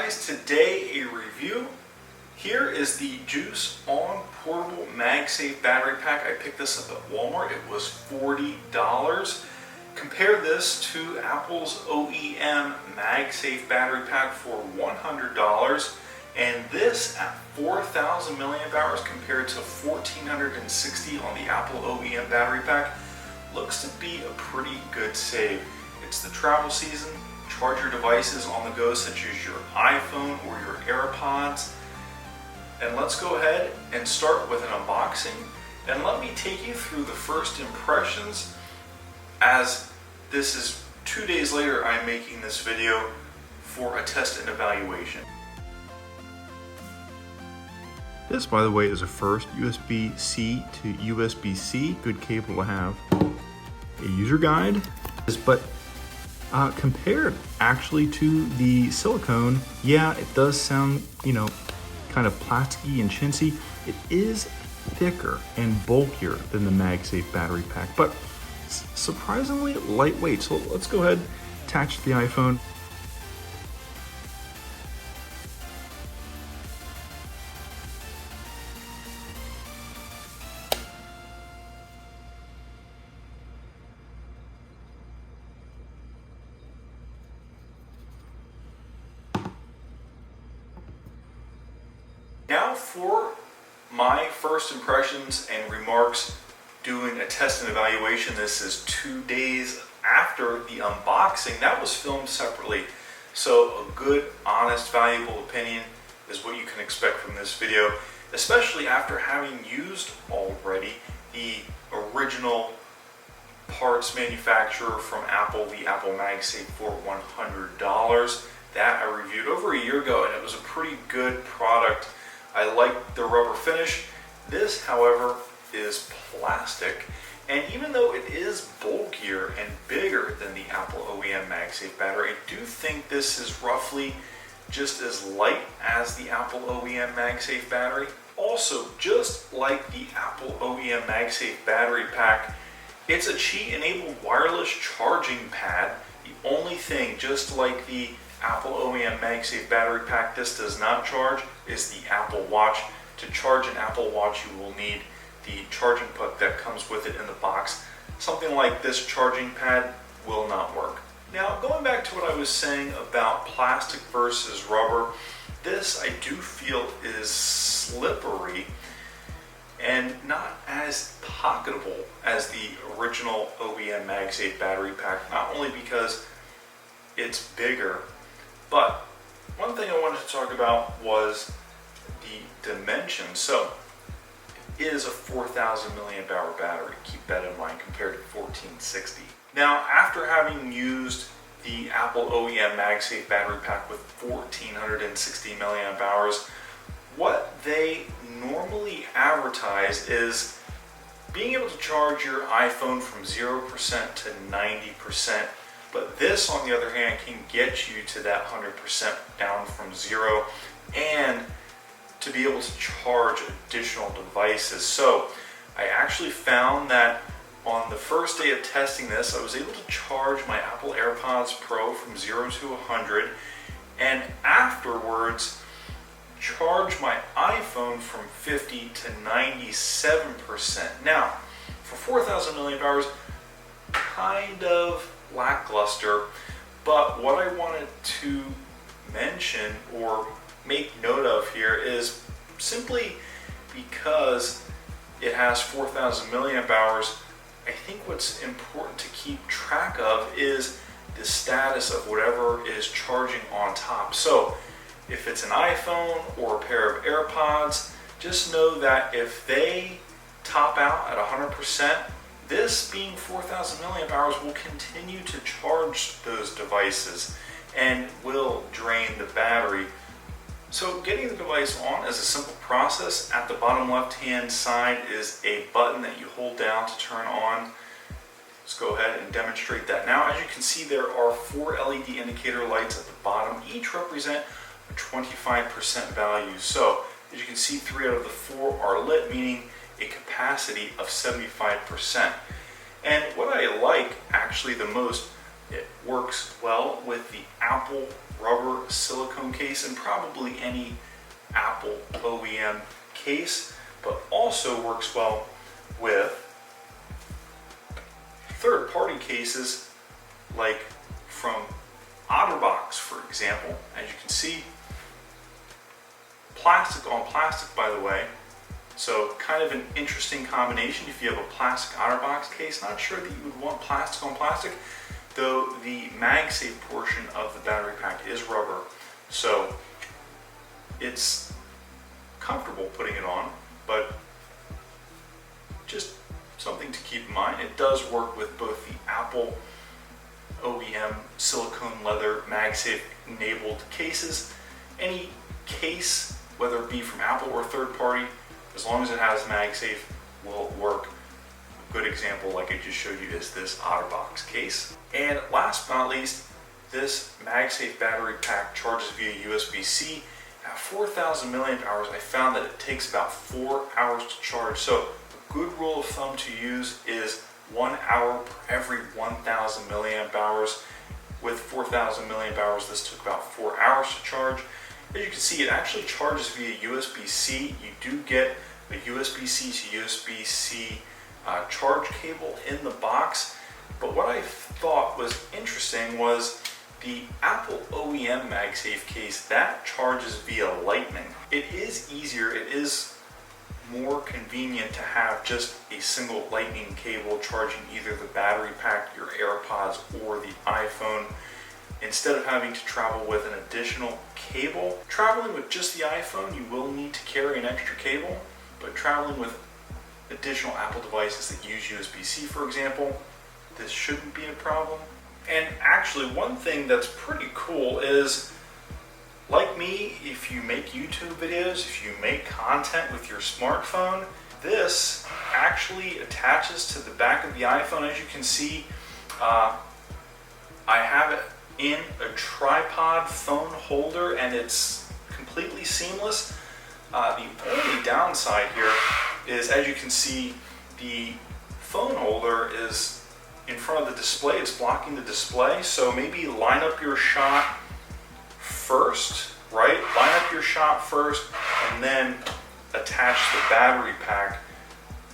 guys, today a review. Here is the Juice On Portable MagSafe Battery Pack. I picked this up at Walmart. It was $40. Compare this to Apple's OEM MagSafe Battery Pack for $100. And this at 4,000 milliamp hours compared to 1,460 on the Apple OEM battery pack looks to be a pretty good save. It's the travel season. Charge your devices on the go, such as your iPhone or your AirPods. And let's go ahead and start with an unboxing. And let me take you through the first impressions, as this is 2 days later I'm making this video for a test and evaluation. This, by the way, is a first USB-C to USB-C. Good cable to have. A user guide. But compared actually to the silicone, yeah, it does sound, kind of plasticky and chintzy. It is thicker and bulkier than the MagSafe battery pack, but surprisingly lightweight. So let's go ahead, attach the iPhone. Now for my first impressions and remarks doing a test and evaluation. This is 2 days after the unboxing. That was filmed separately. So a good, honest, valuable opinion is what you can expect from this video, especially after having used already the original parts manufacturer from Apple, the Apple MagSafe for $100. That I reviewed over a year ago, and it was a pretty good product. I like the rubber finish. This, however, is plastic, and even though it is bulkier and bigger than the Apple OEM MagSafe battery, I do think this is roughly just as light as the Apple OEM MagSafe battery. Also, just like the Apple OEM MagSafe battery pack, it's a Qi-enabled wireless charging pad. The only thing, just like the Apple OEM MagSafe battery pack, this does not charge, is the Apple Watch. To charge an Apple Watch, you will need the charging puck that comes with it in the box. Something like this charging pad will not work. Now, going back to what I was saying about plastic versus rubber, this I do feel is slippery and not as pocketable as the original OEM MagSafe battery pack, not only because it's bigger, but one thing I wanted to talk about was the dimensions. So it is a 4,000 milliamp hour battery. Keep that in mind compared to 1,460. Now, after having used the Apple OEM MagSafe battery pack with 1,460 milliamp hours, what they normally advertise is being able to charge your iPhone from 0% to 90%. But this, on the other hand, can get you to that 100% down from 0, and to be able to charge additional devices. So I actually found that on the first day of testing this, I was able to charge my Apple AirPods Pro from 0 to 100, and afterwards charge my iPhone from 50 to 97%. Now, for 4,000 milliamp hours, kind of lackluster, but what I wanted to mention or make note of here is simply because it has 4,000 milliamp hours, I think what's important to keep track of is the status of whatever is charging on top. So if it's an iPhone or a pair of AirPods, just know that if they top out at 100%, this being 4,000 milliamp hours will continue to charge those devices and will drain the battery. So getting the device on is a simple process. At the bottom left-hand side is a button that you hold down to turn on. Let's go ahead and demonstrate that. Now, as you can see, there are 4 LED indicator lights at the bottom. Each represent a 25% value. So as you can see, 3 out of the 4 are lit, meaning a capacity of 75%. And what I like actually the most, it works well with the Apple rubber silicone case and probably any Apple OEM case, but also works well with third-party cases like from OtterBox, for example. As you can see, plastic on plastic, by the way. So kind of an interesting combination if you have a plastic OtterBox case. Not sure that you would want plastic on plastic, though the MagSafe portion of the battery pack is rubber. So it's comfortable putting it on, but just something to keep in mind. It does work with both the Apple OEM silicone leather MagSafe enabled cases. Any case, whether it be from Apple or third party, as long as it has MagSafe, will work. A good example, like I just showed you, is this OtterBox case. And last but not least, this MagSafe battery pack charges via USB-C. At 4,000 milliamp hours, I found that it takes about 4 hours to charge. So a good rule of thumb to use is 1 hour per every 1,000 milliamp hours. With 4,000 milliamp hours, this took about 4 hours to charge. As you can see, it actually charges via USB-C. You do get a USB-C to USB-C charge cable in the box. But what I thought was interesting was the Apple OEM MagSafe case, that charges via Lightning. It is easier, it is more convenient to have just a single Lightning cable charging either the battery pack, your AirPods, or the iPhone, instead of having to travel with an additional cable. Traveling with just the iPhone, you will need to carry an extra cable, but traveling with additional Apple devices that use USB-C, for example, this shouldn't be a problem. And actually, one thing that's pretty cool is, like me, if you make YouTube videos, if you make content with your smartphone, this actually attaches to the back of the iPhone. As you can see, I have it in a tripod phone holder, and it's completely seamless. The only downside here is, as you can see, the phone holder is in front of the display. It's blocking the display, so maybe line up your shot first, right? Line up your shot first and then attach the battery pack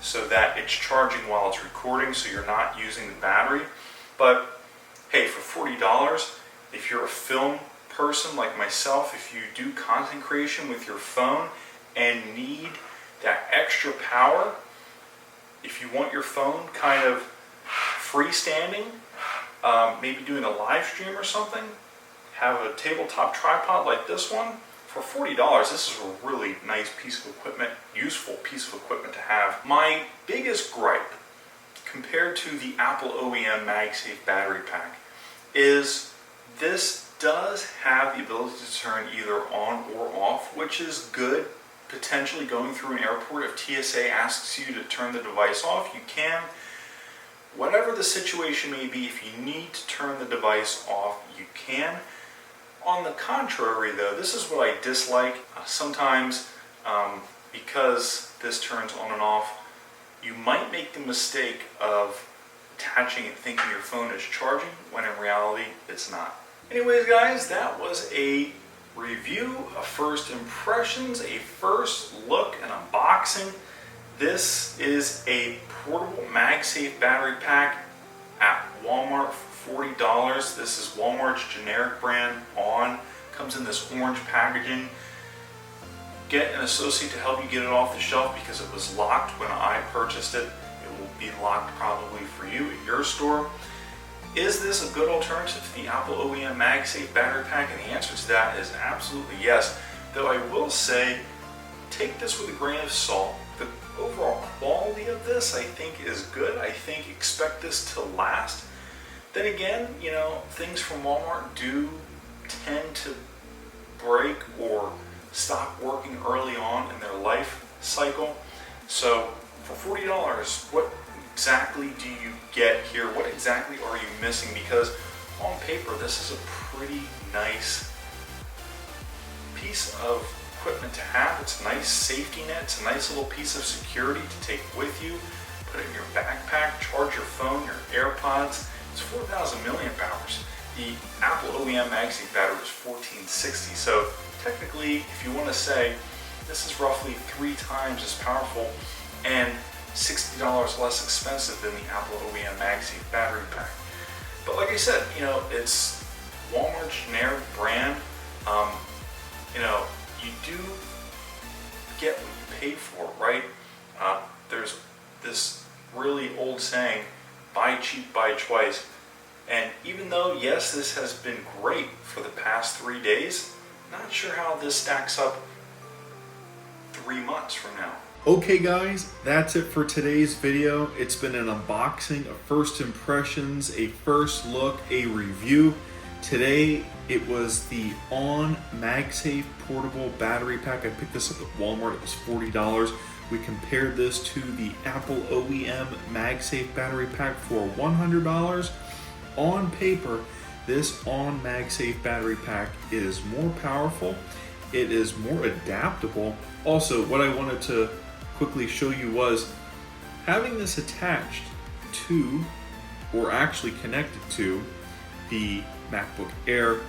so that it's charging while it's recording, so you're not using the battery. But hey, for $40, if you're a film person like myself, if you do content creation with your phone and need that extra power, if you want your phone kind of freestanding, maybe doing a live stream or something, have a tabletop tripod like this one, for $40, this is a really nice piece of equipment, useful piece of equipment to have. My biggest gripe compared to the Apple OEM MagSafe battery pack is this does have the ability to turn either on or off, which is good. Potentially going through an airport, if TSA asks you to turn the device off, you can. Whatever the situation may be, if you need to turn the device off, you can. On the contrary, though, this is what I dislike. Sometimes, because this turns on and off, you might make the mistake of attaching and thinking your phone is charging, when in reality, it's not. Anyways, guys, that was a review, a first impressions, a first look, an unboxing. This is a portable MagSafe battery pack at Walmart for $40. This is Walmart's generic brand On. Comes in this orange packaging. Get an associate to help you get it off the shelf because it was locked when I purchased it. It will be locked probably for you at your store. Is this a good alternative to the Apple OEM MagSafe battery pack? And the answer to that is absolutely yes. Though I will say, take this with a grain of salt. The overall quality of this, I think, is good. I think expect this to last. Then again, you know, things from Walmart do tend to break or stop working early on in their life cycle. So for $40, what exactly do you get here? What exactly are you missing? Because on paper, this is a pretty nice piece of equipment to have. It's a nice safety net. It's a nice little piece of security to take with you. Put it in your backpack, charge your phone, your AirPods. It's 4,000 milliamp hours. The Apple OEM MagSafe battery was $14.60, so technically, if you want to say, this is roughly 3 times as powerful and $60 less expensive than the Apple OEM MagSafe battery pack. But like I said, it's Walmart's generic brand. You do get what you pay for, right? There's this really old saying, buy cheap, buy twice. And even though, yes, this has been great for the past 3 days, not sure how this stacks up 3 months from now. Okay guys, that's it for today's video. It's been an unboxing, a first impressions, a first look, a review. Today it was the On MagSafe portable battery pack. I picked this up at Walmart, it was $40. We compared this to the Apple OEM MagSafe battery pack for $100. On paper, this On MagSafe battery pack is more powerful, it is more adaptable. Also, what I wanted to quickly show you was having this attached to, or actually connected to, the MacBook Air.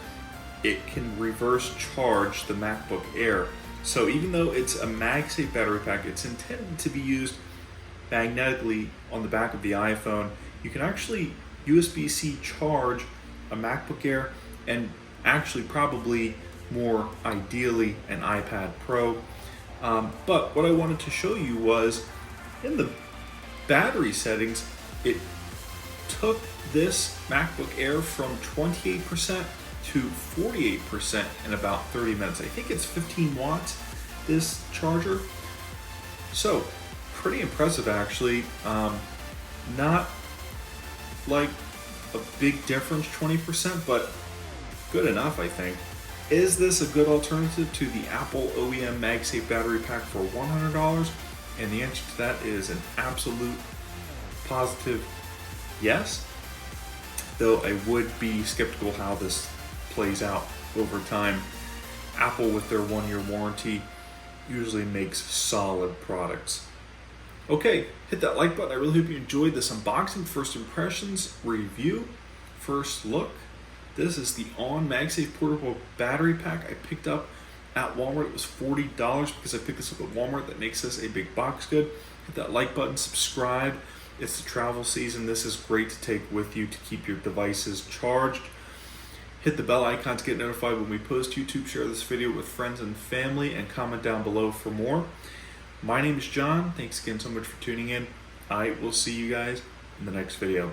It can reverse charge the MacBook Air. So even though it's a MagSafe battery pack, it's intended to be used magnetically on the back of the iPhone. You can actually USB-C charge a MacBook Air and actually probably more ideally an iPad Pro. But what I wanted to show you was in the battery settings, it took this MacBook Air from 28% to 48% in about 30 minutes. I think it's 15 watts, this charger. So pretty impressive actually. Not like a big difference, 20%, but good enough, I think. Is this a good alternative to the Apple OEM MagSafe battery pack for $100? And the answer to that is an absolute positive yes. Though I would be skeptical how this plays out over time. Apple, with their 1-year warranty, usually makes solid products. Okay, hit that like button. I really hope you enjoyed this unboxing, first impressions, review, first look. This is the On MagSafe portable battery pack I picked up at Walmart. It was $40 because I picked this up at Walmart. That makes this a big box good. Hit that like button, subscribe. It's the travel season. This is great to take with you to keep your devices charged. Hit the bell icon to get notified when we post YouTube. Share this video with friends and family and comment down below for more. My name is John. Thanks again so much for tuning in. I will see you guys in the next video.